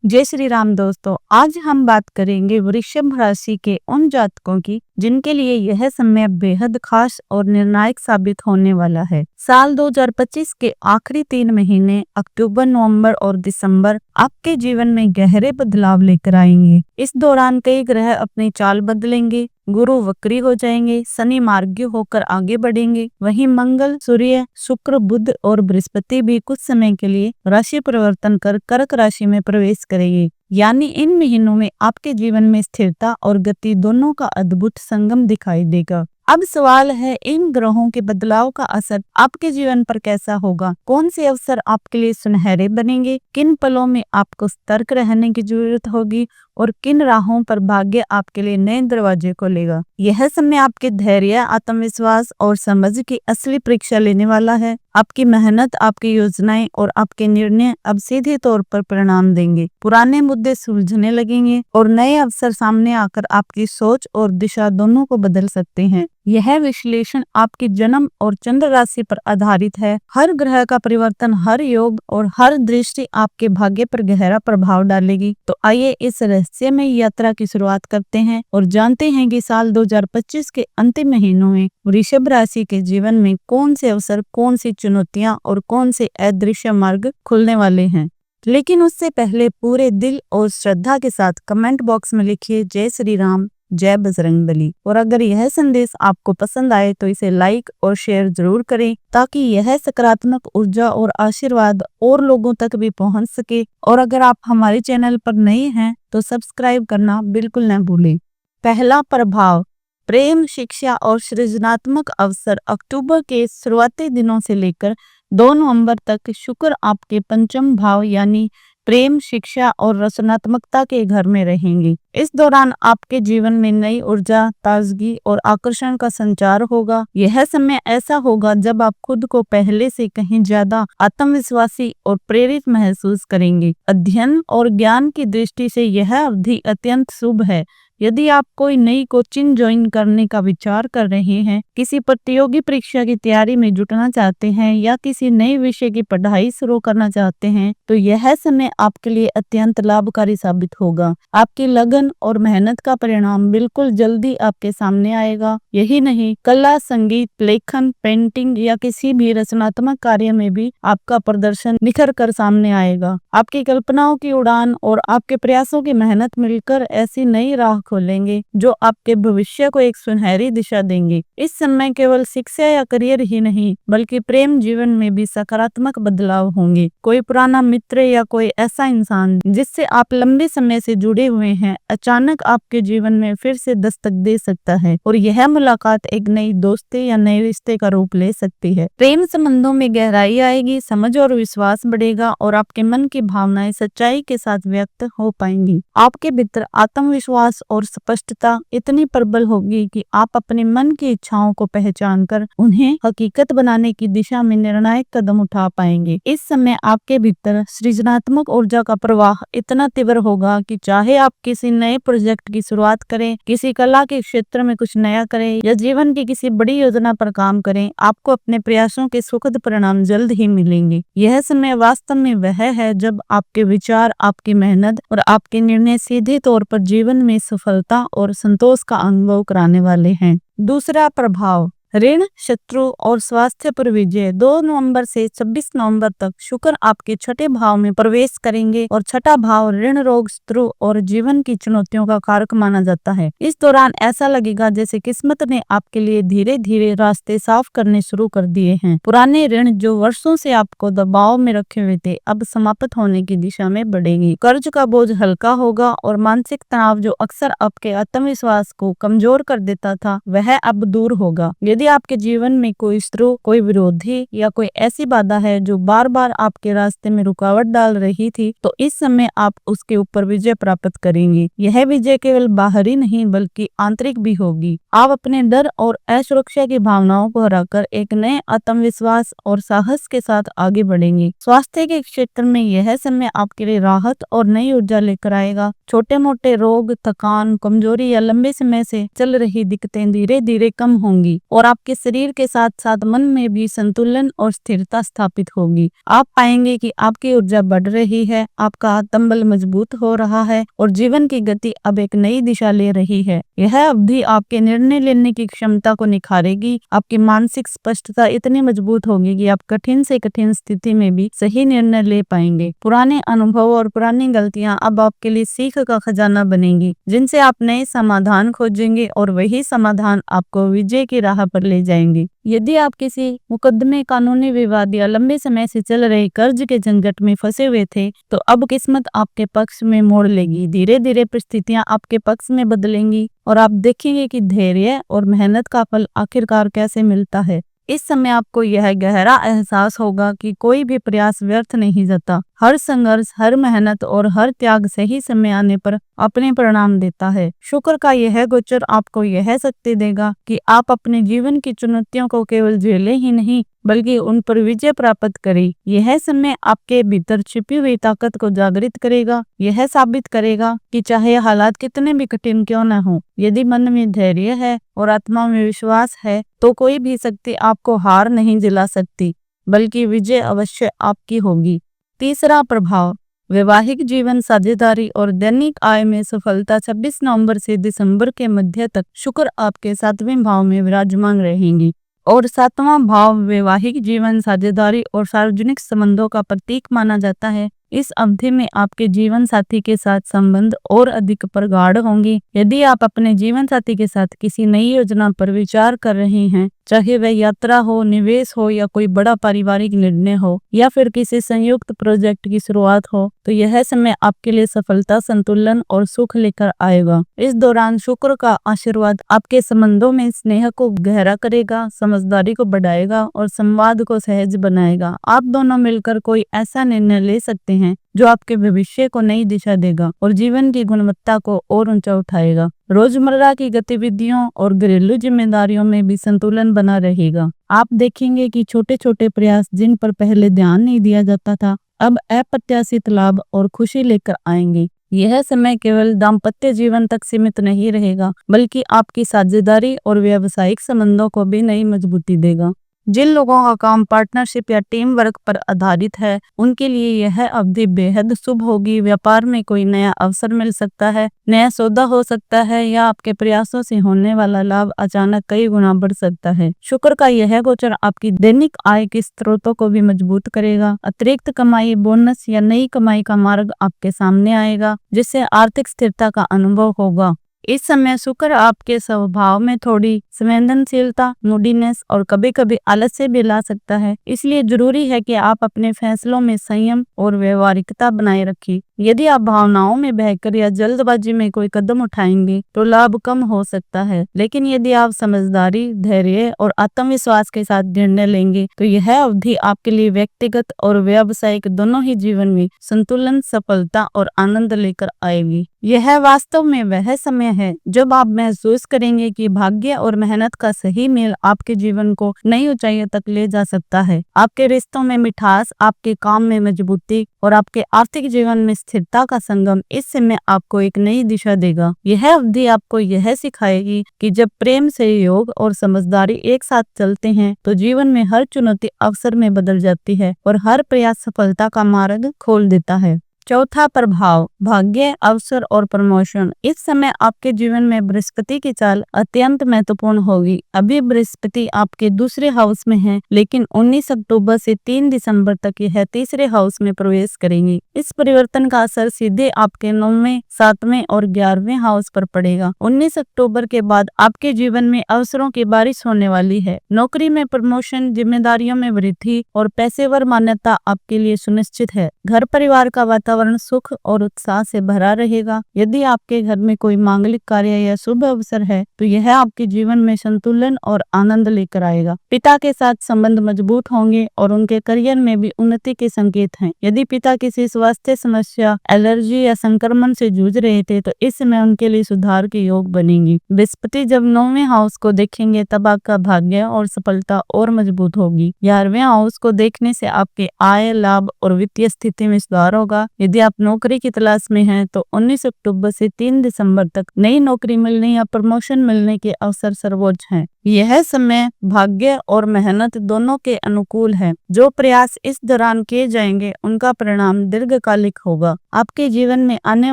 जय श्री राम दोस्तों। आज हम बात करेंगे वृषभ राशि के उन जातकों की जिनके लिए यह समय बेहद खास और निर्णायक साबित होने वाला है। साल 2025 के आखिरी 3 महीने अक्टूबर, नवंबर और दिसंबर आपके जीवन में गहरे बदलाव लेकर आएंगे। इस दौरान कई ग्रह अपनी चाल बदलेंगे, गुरु वक्री हो जाएंगे, शनि मार्गी होकर आगे बढ़ेंगे। वहीं मंगल, सूर्य, शुक्र, बुध और बृहस्पति भी कुछ समय के लिए राशि परिवर्तन कर कर्क राशि में प्रवेश करेंगे। यानी इन महीनों में आपके जीवन में स्थिरता और गति दोनों का अद्भुत संगम दिखाई देगा। अब सवाल है, इन ग्रहों के बदलाव का असर आपके जीवन पर कैसा होगा? कौन से अवसर आपके लिए सुनहरे बनेंगे? किन पलों में आपको सतर्क रहने की जरूरत होगी और किन राहों पर भाग्य आपके लिए नए दरवाजे खोलेगा? यह समय आपके धैर्य, आत्मविश्वास और समझ की असली परीक्षा लेने वाला है। आपकी मेहनत, आपकी योजनाएं और आपके निर्णय अब सीधे तौर पर परिणाम देंगे। पुराने मुद्दे सुलझने लगेंगे और नए अवसर सामने आकर आपकी सोच और दिशा दोनों को बदल सकते हैं। यह विश्लेषण आपकी जन्म और चंद्र राशि पर आधारित है। हर ग्रह का परिवर्तन, हर योग और हर दृष्टि आपके भाग्य पर गहरा प्रभाव डालेगी। तो आइए इस रहस्यमय यात्रा की शुरुआत करते हैं और जानते हैं कि साल 2025 के अंतिम महीनों में वृषभ राशि के जीवन में कौन से अवसर, कौन सी चुनौतियां और कौन से अदृश्य मार्ग खुलने वाले हैं। लेकिन उससे पहले पूरे दिल और श्रद्धा के साथ कमेंट बॉक्स में लिखिए जय श्री राम, जय बजरंगबली। और अगर यह संदेश आपको पसंद आए तो इसे लाइक और शेयर जरूर करें ताकि यह सकारात्मक ऊर्जा और आशीर्वाद और लोगों तक भी पहुंच सके। और अगर आप हमारे चैनल पर नए हैं तो सब्सक्राइब करना बिल्कुल न भूलें। पहला प्रभाव, प्रेम, शिक्षा और सृजनात्मक अवसर। अक्टूबर के शुरुआती दिनों से लेकर 2 नवंबर तक शुक्र आपके पंचम भाव यानी प्रेम, शिक्षा और रचनात्मकता के घर में रहेंगे। इस दौरान आपके जीवन में नई ऊर्जा, ताजगी और आकर्षण का संचार होगा। यह समय ऐसा होगा जब आप खुद को पहले से कहीं ज्यादा आत्मविश्वासी और प्रेरित महसूस करेंगे। अध्ययन और ज्ञान की दृष्टि से यह अवधि अत्यंत शुभ है। यदि आप कोई नई कोचिंग ज्वाइन करने का विचार कर रहे हैं, किसी प्रतियोगी परीक्षा की तैयारी में जुटना चाहते हैं या किसी नए विषय की पढ़ाई शुरू करना चाहते हैं, तो यह समय आपके लिए अत्यंत लाभकारी साबित होगा। आपकी लगन और मेहनत का परिणाम बिल्कुल जल्दी आपके सामने आएगा। यही नहीं, कला, संगीत, लेखन, पेंटिंग या किसी भी रचनात्मक कार्य में भी आपका प्रदर्शन निखर कर सामने आएगा। आपकी कल्पनाओं की उड़ान और आपके प्रयासों की मेहनत मिलकर ऐसी नई राह खोलेंगे जो आपके भविष्य को एक सुनहरी दिशा देंगे। इस समय केवल शिक्षा या करियर ही नहीं बल्कि प्रेम जीवन में भी सकारात्मक बदलाव होंगे। कोई पुराना मित्र या कोई ऐसा इंसान जिससे आप लंबे समय से जुड़े हुए हैं अचानक आपके जीवन में फिर से दस्तक दे सकता है और यह मुलाकात एक नई दोस्ती या नए रिश्ते का रूप ले सकती है। प्रेम संबंधों में गहराई आएगी, समझ और विश्वास बढ़ेगा और आपके मन की भावनाएं सच्चाई के साथ व्यक्त हो पाएंगी। आपके भीतर आत्मविश्वास और स्पष्टता इतनी प्रबल होगी कि आप अपने मन की इच्छाओं को पहचान कर उन्हें हकीकत बनाने की दिशा में निर्णायक कदम उठा पाएंगे। इस समय आपके भीतर सृजनात्मक ऊर्जा का प्रवाह इतना तीव्र होगा कि चाहे आप किसी नए प्रोजेक्ट की शुरुआत करें, किसी कला के क्षेत्र में कुछ नया करें या जीवन की किसी बड़ी योजना पर काम करें, आपको अपने प्रयासों के सुखद परिणाम जल्द ही मिलेंगे। यह समय वास्तव में वह है जब आपके विचार, आपकी मेहनत और आपके निर्णय सीधे तौर पर जीवन में सफलता और संतोष का अनुभव कराने वाले हैं। दूसरा प्रभाव, ऋण, शत्रु और स्वास्थ्य पर विजय। 2 नवंबर से 26 नवंबर तक शुक्र आपके छठे भाव में प्रवेश करेंगे और छठा भाव ऋण, रोग, शत्रु और जीवन की चुनौतियों का कारक माना जाता है। इस दौरान ऐसा लगेगा जैसे किस्मत ने आपके लिए धीरे धीरे रास्ते साफ करने शुरू कर दिए हैं। पुराने ऋण जो वर्षों से आपको दबाव में रखे हुए थे अब समाप्त होने की दिशा में बढ़ेंगे। कर्ज का बोझ हल्का होगा और मानसिक तनाव जो अक्सर आपके आत्मविश्वास को कमजोर कर देता था वह अब दूर होगा। यदि आपके जीवन में कोई शत्रु, कोई विरोधी या कोई ऐसी बाधा है जो बार बार आपके रास्ते में रुकावट डाल रही थी, तो इस समय आप उसके ऊपर विजय प्राप्त करेंगे। यह विजय केवल बाहरी नहीं बल्कि आंतरिक भी होगी। आप अपने डर और असुरक्षा की भावनाओं को हराकर एक नए आत्मविश्वास और साहस के साथ आगे बढ़ेंगे। स्वास्थ्य के क्षेत्र में यह समय आपके लिए राहत और नई ऊर्जा लेकर आएगा। छोटे मोटे रोग, थकान, कमजोरी या लंबे समय से चल रही दिक्कतें धीरे धीरे कम होंगी और आपके शरीर के साथ साथ मन में भी संतुलन और स्थिरता स्थापित होगी। आप पाएंगे कि आपकी ऊर्जा बढ़ रही है, आपका आत्मबल मजबूत हो रहा है और जीवन की गति अब एक नई दिशा ले रही है। यह अवधि आपके निर्णय लेने की क्षमता को निखारेगी। आपकी मानसिक स्पष्टता इतनी मजबूत होगी कि आप कठिन से कठिन स्थिति में भी सही निर्णय ले पाएंगे। पुराने अनुभव और पुरानी गलतियां अब आपके लिए सीख का खजाना बनेंगी, जिनसे आप नए समाधान खोजेंगे और वही समाधान आपको विजय की राह पर ले जाएंगे। यदि आप किसी मुकदमे, कानूनी विवाद या लंबे समय से चल रहे कर्ज के झंझट में फंसे हुए थे, तो अब किस्मत आपके पक्ष में मोड़ लेगी। धीरे धीरे परिस्थितियां आपके पक्ष में बदलेंगी और आप देखेंगे कि धैर्य और मेहनत का फल आखिरकार कैसे मिलता है। इस समय आपको यह गहरा एहसास होगा कि कोई भी प्रयास व्यर्थ नहीं जाता। हर संघर्ष, हर मेहनत और हर त्याग सही समय आने पर अपने परिणाम देता है। शुक्र का यह गोचर आपको यह शक्ति देगा कि आप अपने जीवन की चुनौतियों को केवल झेले ही नहीं, बल्कि उन पर विजय प्राप्त करें। यह समय आपके भीतर छिपी हुई ताकत को जागृत करेगा। यह साबित करेगा कि चाहे हालात कितने भी कठिन क्यों न हो, यदि मन में धैर्य है और आत्मा में विश्वास है, तो कोई भी शक्ति आपको हार नहीं दिला सकती, बल्कि विजय अवश्य आपकी होगी। तीसरा प्रभाव, वैवाहिक जीवन, साझेदारी और दैनिक आय में सफलता। 26 नवंबर से दिसंबर के मध्य तक शुक्र आपके 7वें भाव में विराजमान रहेंगी और 7वां भाव वैवाहिक जीवन, साझेदारी और सार्वजनिक संबंधों का प्रतीक माना जाता है। इस अवधि में आपके जीवन साथी के साथ संबंध और अधिक प्रगाढ़ होंगे। यदि आप अपने जीवन साथी के साथ किसी नई योजना पर विचार कर रहे हैं, चाहे वह यात्रा हो, निवेश हो या कोई बड़ा पारिवारिक निर्णय हो या फिर किसी संयुक्त प्रोजेक्ट की शुरुआत हो, तो यह समय आपके लिए सफलता, संतुलन और सुख लेकर आएगा। इस दौरान शुक्र का आशीर्वाद आपके संबंधों में स्नेह को गहरा करेगा, समझदारी को बढ़ाएगा और संवाद को सहज बनाएगा। आप दोनों मिलकर कोई ऐसा निर्णय ले सकते हैं जो आपके भविष्य को नई दिशा देगा और जीवन की गुणवत्ता को और ऊंचा उठाएगा। रोजमर्रा की गतिविधियों और घरेलू जिम्मेदारियों में भी संतुलन बना रहेगा। आप देखेंगे कि छोटे छोटे प्रयास, जिन पर पहले ध्यान नहीं दिया जाता था, अब अप्रत्याशित लाभ और खुशी लेकर आएंगे। यह समय केवल दाम्पत्य जीवन तक सीमित नहीं रहेगा, बल्कि आपकी साझेदारी और व्यावसायिक संबंधों को भी नई मजबूती देगा। जिन लोगों का काम पार्टनरशिप या टीम वर्क पर आधारित है, उनके लिए यह अवधि बेहद शुभ होगी। व्यापार में कोई नया अवसर मिल सकता है, नया सौदा हो सकता है या आपके प्रयासों से होने वाला लाभ अचानक कई गुना बढ़ सकता है। शुक्र का यह गोचर आपकी दैनिक आय के स्रोतों को भी मजबूत करेगा। अतिरिक्त कमाई, बोनस या नई कमाई का मार्ग आपके सामने आएगा, जिससे आर्थिक स्थिरता का अनुभव होगा। इस समय शुक्र आपके स्वभाव में थोड़ी संवेदनशीलता, मूडीनेस और कभी कभी आलस्य भी ला सकता है। इसलिए जरूरी है कि आप अपने फैसलों में संयम और व्यवहारिकता बनाए रखें। यदि आप भावनाओं में बहकर या जल्दबाजी में कोई कदम उठाएंगे, तो लाभ कम हो सकता है। लेकिन यदि आप समझदारी, धैर्य और आत्मविश्वास के साथ निर्णय लेंगे, तो यह अवधि आपके लिए व्यक्तिगत और व्यावसायिक दोनों ही जीवन में संतुलन, सफलता और आनंद लेकर आएगी। यह वास्तव में वह समय है जब आप महसूस करेंगे कि भाग्य और मेहनत का सही मेल आपके जीवन को नई ऊंचाइयों तक ले जा सकता है। आपके रिश्तों में मिठास, आपके काम में मजबूती और आपके आर्थिक जीवन में स्थिरता का संगम इस समय आपको एक नई दिशा देगा। यह अवधि आपको यह सिखाएगी कि जब प्रेम, सहयोग और समझदारी एक साथ चलते हैं, तो जीवन में हर चुनौती अवसर में बदल जाती है और हर प्रयास सफलता का मार्ग खोल देता है। चौथा प्रभाव, भाग्य, अवसर और प्रमोशन। इस समय आपके जीवन में बृहस्पति की चाल अत्यंत महत्वपूर्ण होगी। अभी बृहस्पति आपके दूसरे हाउस में है, लेकिन 19 अक्टूबर से 3 दिसंबर तक यह तीसरे हाउस में प्रवेश करेंगी। इस परिवर्तन का असर सीधे आपके 9वें, 7वें और 11वें हाउस पर पड़ेगा। 19 अक्टूबर के बाद आपके जीवन में अवसरों की बारिश होने वाली है। नौकरी में प्रमोशन, जिम्मेदारियों में वृद्धि और पेशेवर मान्यता आपके लिए सुनिश्चित है। घर परिवार का वातावरण सुख और उत्साह से भरा रहेगा। यदि आपके घर में कोई मांगलिक कार्य या शुभ अवसर है, तो यह आपके जीवन में संतुलन और आनंद लेकर आएगा। पिता के साथ संबंध मजबूत होंगे और उनके करियर में भी उन्नति के संकेत हैं। यदि पिता किसी स्वास्थ्य समस्या, एलर्जी या संक्रमण से जूझ रहे थे, तो इस समय उनके लिए सुधार के योग बनेंगी। बृहस्पति जब 9वें हाउस को देखेंगे, तब आपका भाग्य और सफलता और मजबूत होगी। 11वें हाउस को देखने से आपके आय, लाभ और वित्तीय स्थिति में सुधार होगा। यदि आप नौकरी की तलाश में हैं तो 19 अक्टूबर से 3 दिसंबर तक नई नौकरी मिलने या प्रमोशन मिलने के अवसर सर्वोच्च हैं। यह समय भाग्य और मेहनत दोनों के अनुकूल है। जो प्रयास इस दौरान किए जाएंगे उनका परिणाम दीर्घकालिक होगा। आपके जीवन में आने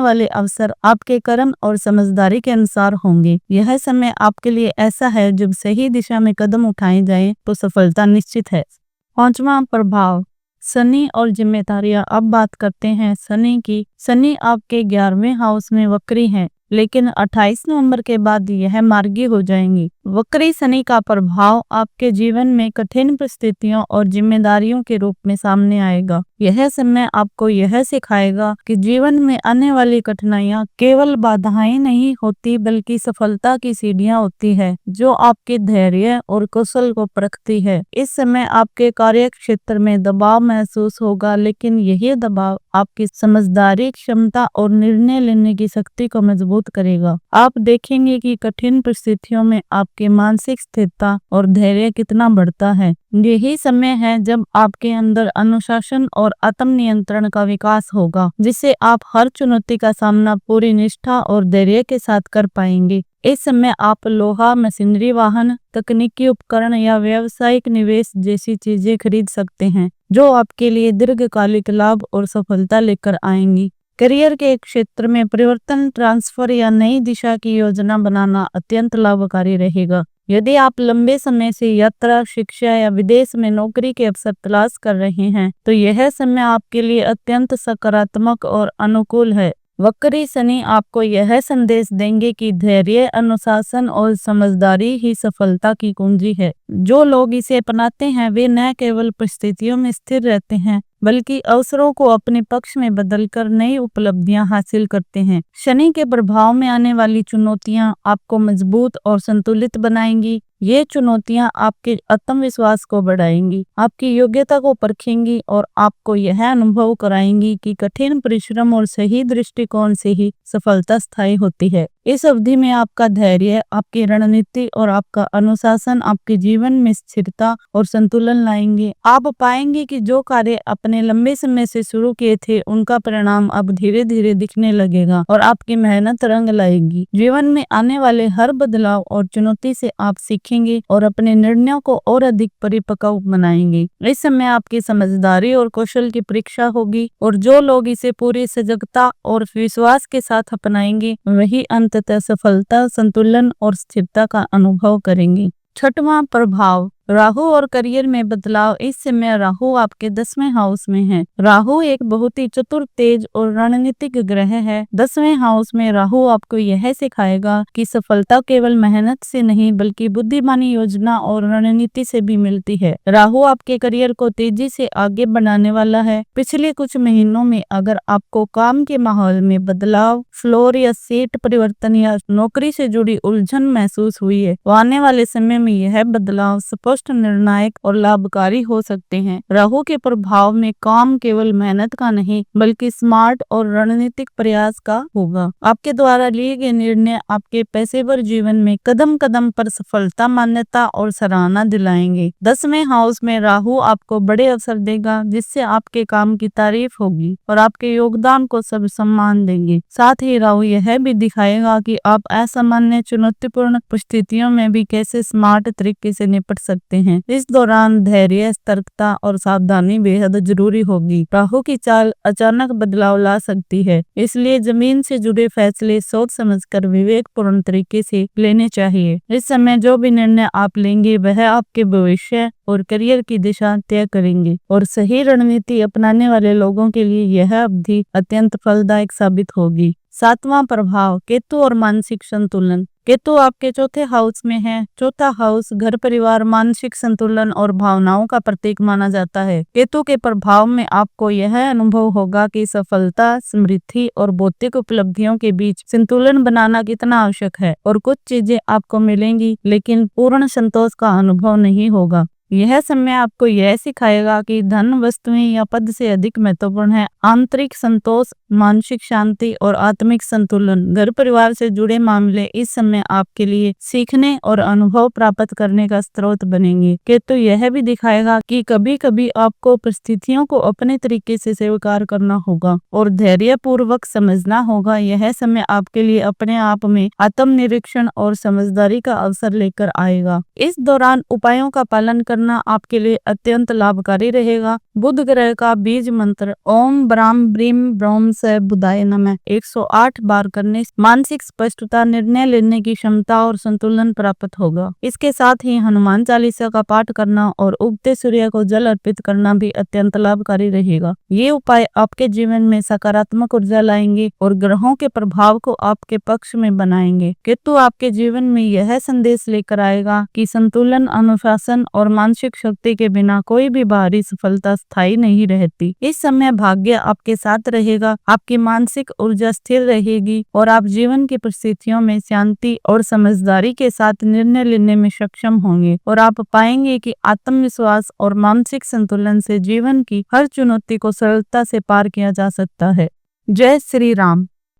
वाले अवसर आपके कर्म और समझदारी के अनुसार होंगे। यह समय आपके लिए ऐसा है जब सही दिशा में कदम उठाए जाए तो सफलता निश्चित है। 5वां प्रभाव, शनि और जिम्मेदारियां। अब बात करते हैं शनि की। शनि आपके 11वें हाउस में वक्री है, लेकिन 28 नवंबर के बाद यह मार्गी हो जाएंगी। वक्री शनि का प्रभाव आपके जीवन में कठिन परिस्थितियों और जिम्मेदारियों के रूप में सामने आएगा। यह समय आपको यह सिखाएगा कि जीवन में आने वाली कठिनाइयां केवल बाधाएं नहीं होती बल्कि सफलता की सीढ़ियां होती है जो आपके धैर्य और कौशल को परखती है। इस समय आपके कार्य क्षेत्र में दबाव महसूस होगा, लेकिन यही दबाव आपकी समझदारी, क्षमता और निर्णय लेने की शक्ति को मजबूत करेगा। आप देखेंगे कि कठिन परिस्थितियों में आपकी मानसिक स्थिरता और धैर्य कितना बढ़ता है। यही समय है जब आपके अंदर अनुशासन और आत्म नियंत्रण का विकास होगा, जिससे आप हर चुनौती का सामना पूरी निष्ठा और धैर्य के साथ कर पाएंगे। इस समय आप लोहा, मशीनरी, वाहन, तकनीकी उपकरण या व्यावसायिक निवेश जैसी चीजें खरीद सकते हैं जो आपके लिए दीर्घकालिक लाभ और सफलता लेकर आएंगी। करियर के क्षेत्र में परिवर्तन, ट्रांसफर या नई दिशा की योजना बनाना अत्यंत लाभकारी रहेगा। यदि आप लंबे समय से यात्रा, शिक्षा या विदेश में नौकरी के अवसर तलाश कर रहे हैं तो यह समय आपके लिए अत्यंत सकारात्मक और अनुकूल है। वक्री शनि आपको यह संदेश देंगे कि धैर्य, अनुशासन और समझदारी ही सफलता की कुंजी है। जो लोग इसे अपनाते हैं वे न केवल परिस्थितियों में स्थिर रहते हैं बल्कि अवसरों को अपने पक्ष में बदलकर नई उपलब्धियां हासिल करते हैं। शनि के प्रभाव में आने वाली चुनौतियां आपको मजबूत और संतुलित बनाएंगी। ये चुनौतियां आपके आत्मविश्वास को बढ़ाएंगी, आपकी योग्यता को परखेंगी और आपको यह अनुभव कराएंगी कि कठिन परिश्रम और सही दृष्टिकोण से ही सफलता स्थायी होती है। इस अवधि में आपका धैर्य, आपकी रणनीति और आपका अनुशासन आपके जीवन में स्थिरता और संतुलन लाएंगे। आप पाएंगे कि जो कार्य अपने लंबे समय से शुरू किए थे उनका परिणाम अब धीरे धीरे दिखने लगेगा और आपकी मेहनत रंग लाएगी। जीवन में आने वाले हर बदलाव और चुनौती से आप सीखेंगे और अपने निर्णयों को और अधिक परिपक्व बनाएंगे। इस समय आपकी समझदारी और कौशल की परीक्षा होगी और जो लोग इसे पूरी सजगता और विश्वास के साथ अपनाएंगे वही अंततः सफलता, संतुलन और स्थिरता का अनुभव करेंगे। 6वां प्रभाव, राहु और करियर में बदलाव। इस समय राहु आपके 10वें हाउस में है। राहु एक बहुत ही चतुर, तेज और रणनीतिक ग्रह है। 10वें हाउस में राहु आपको यह सिखाएगा कि सफलता केवल मेहनत से नहीं बल्कि बुद्धिमानी, योजना और रणनीति से भी मिलती है। राहु आपके करियर को तेजी से आगे बढ़ाने वाला है। पिछले कुछ महीनों में अगर आपको काम के माहौल में बदलाव, फ्लोर या सीट परिवर्तन या नौकरी से जुड़ी उलझन महसूस हुई है तो आने वाले समय में यह बदलाव स्पष्ट, निर्णायक और लाभकारी हो सकते हैं। राहु के प्रभाव में काम केवल मेहनत का नहीं बल्कि स्मार्ट और रणनीतिक प्रयास का होगा। आपके द्वारा लिए गए निर्णय आपके पेशेवर जीवन में कदम कदम पर सफलता, मान्यता और सराहना दिलाएंगे। 10वें हाउस में राहु आपको बड़े अवसर देगा जिससे आपके काम की तारीफ होगी और आपके योगदान को सब सम्मान देंगे। साथ ही राहु यह भी दिखाएगा कि आप असामान्य, चुनौतीपूर्ण परिस्थितियों में भी कैसे स्मार्ट तरीके से निपट सकते हैं। इस दौरान धैर्य, सतर्कता और सावधानी बेहद जरूरी होगी। राहु की चाल अचानक बदलाव ला सकती है, इसलिए जमीन से जुड़े फैसले सोच समझकर विवेकपूर्ण तरीके से लेने चाहिए। इस समय जो भी निर्णय आप लेंगे वह आपके भविष्य और करियर की दिशा तय करेंगे और सही रणनीति अपनाने वाले लोगों के लिए यह अवधि अत्यंत फलदायक साबित होगी। 7वां प्रभाव, केतु और मानसिक संतुलन। केतु आपके 4थे हाउस में है। 4था हाउस घर, परिवार, मानसिक संतुलन और भावनाओं का प्रतीक माना जाता है। केतु के प्रभाव में आपको यह अनुभव होगा कि सफलता, समृद्धि और भौतिक उपलब्धियों के बीच संतुलन बनाना कितना आवश्यक है और कुछ चीजें आपको मिलेंगी लेकिन पूर्ण संतोष का अनुभव नहीं होगा। यह समय आपको यह सिखाएगा कि धन, वस्तुएं या पद से अधिक महत्वपूर्ण है। आंतरिक संतोष, मानसिक शांति और आत्मिक संतुलन, घर परिवार से जुड़े मामले इस समय आपके लिए सीखने और अनुभव प्राप्त करने का स्रोत बनेंगे। केतु यह भी दिखाएगा कि कभी कभी आपको परिस्थितियों को अपने तरीके से स्वीकार करना होगा और धैर्य पूर्वक समझना होगा। यह समय आपके लिए अपने आप में आत्मनिरीक्षण और समझदारी का अवसर लेकर आएगा। इस दौरान उपायों का पालन करना आपके लिए अत्यंत लाभकारी रहेगा। बुध ग्रह का बीज मंत्र ओम ब्राम ब्रीम ब्रोम से बुधाय नमः 108 बार करने से मानसिक स्पष्टता, निर्णय लेने की क्षमता और संतुलन प्राप्त होगा। इसके साथ ही हनुमान चालीसा का पाठ करना और उगते सूर्य को जल अर्पित करना भी अत्यंत लाभकारी रहेगा। ये उपाय आपके जीवन में सकारात्मक ऊर्जा लाएंगे और ग्रहों के प्रभाव को आपके पक्ष में बनाएंगे। केतु आपके जीवन में यह संदेश लेकर आएगा कि संतुलन, अनुशासन और मानसिक शक्ति के बिना कोई भी बाहरी सफलता स्थायी नहीं रहती। इस समय भाग्य आपके साथ रहेगा, आपकी मानसिक ऊर्जा स्थिर रहेगी और आप जीवन की परिस्थितियों में शांति और समझदारी के साथ निर्णय लेने में सक्षम होंगे और आप पाएंगे कि आत्मविश्वास और मानसिक संतुलन से जीवन की हर चुनौती को सरलता से पार किया जा सकता है। जय श्री राम।